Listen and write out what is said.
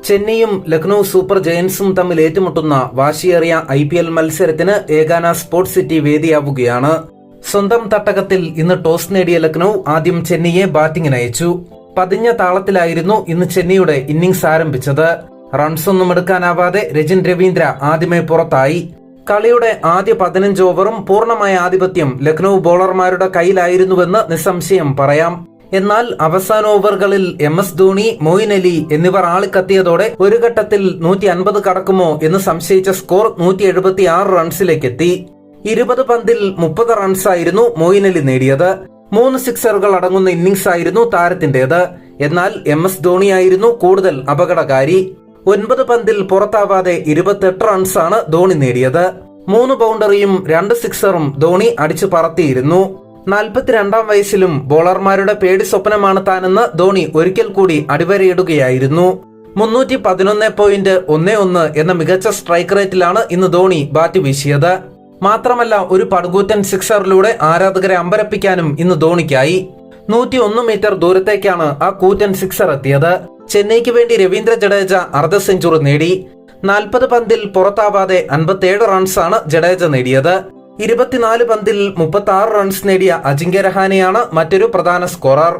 ചെന്നൈയും Lucknow super ജയന്റ്സും തമ്മിൽ ഏറ്റുമുട്ടുന്ന വാശിയേറിയ IPL മത്സരത്തിന് ഏകാന സ്പോർട്സ് സിറ്റി വേദിയാവുകയാണ്. സ്വന്തം തട്ടകത്തിൽ ഇന്ന് ടോസ് നേടിയ ലക്നൌ ആദ്യം ചെന്നൈയെ ബാറ്റിംഗിന് അയച്ചു. പതിഞ്ഞ താളത്തിലായിരുന്നു ഇന്ന് ചെന്നൈയുടെ ഇന്നിംഗ്സ് ആരംഭിച്ചത്. റൺസൊന്നും എടുക്കാനാവാതെ രജിൻ രവീന്ദ്ര ആദ്യമേ പുറത്തായി. കളിയുടെ ആദ്യ 15 ഓവറും പൂർണ്ണമായ ആധിപത്യം ലക്നൌ ബോളർമാരുടെ കയ്യിലായിരുന്നുവെന്ന് നിസ്സംശയം പറയാം. എന്നാൽ അവസാന ഓവറുകളിൽ MS ധോണി, മൊയിൻ അലി എന്നിവർ ആളിക്കത്തിയതോടെ ഒരു ഘട്ടത്തിൽ 150 കടക്കുമോ എന്ന് സംശയിച്ച സ്കോർ 176 റൺസിലേക്കെത്തി. 20 പന്തിൽ 30 റൺസായിരുന്നു മൊയിൻ അലി നേടിയത്. 3 സിക്സറുകൾ അടങ്ങുന്ന ഇന്നിംഗ്സ് ആയിരുന്നു താരത്തിന്റേത്. എന്നാൽ MS ധോണിയായിരുന്നു കൂടുതൽ അപകടകാരി. 9 പന്തിൽ പുറത്താവാതെ 28 റൺസാണ് ധോണി നേടിയത്. 3 ബൗണ്ടറിയും 2 സിക്സറും ധോണി അടിച്ചു പറത്തിയിരുന്നു. 42-ാം വയസ്സിലും ബോളർമാരുടെ പേടി സ്വപ്നമാണ് താനെന്ന് ധോണി ഒരിക്കൽ കൂടി അടിവരയിടുകയായിരുന്നു. 311.11 എന്ന മികച്ച സ്ട്രൈക്ക് റേറ്റിലാണ് ഇന്ന് ധോണി ബാറ്റ് വീശിയത്. മാത്രമല്ല ഒരു പടുകൂറ്റൻ സിക്സറിലൂടെ ആരാധകരെ അമ്പരപ്പിക്കാനും ഇന്ന് ധോണിക്കായി. 101 മീറ്റർ ദൂരത്തേക്കാണ് ആ കൂറ്റൻ സിക്സർ എത്തിയത്. ചെന്നൈക്ക് വേണ്ടി രവീന്ദ്ര ജഡേജ അർദ്ധ സെഞ്ചുറി നേടി. 40 പന്തിൽ പുറത്താവാതെ 57 റൺസാണ് ജഡേജ നേടിയത്. 24 പന്തിൽ 36 റൺസ് നേടിയ അജിങ്ക്യ രഹാനെയാണ് മറ്റൊരു പ്രധാന സ്കോറർ.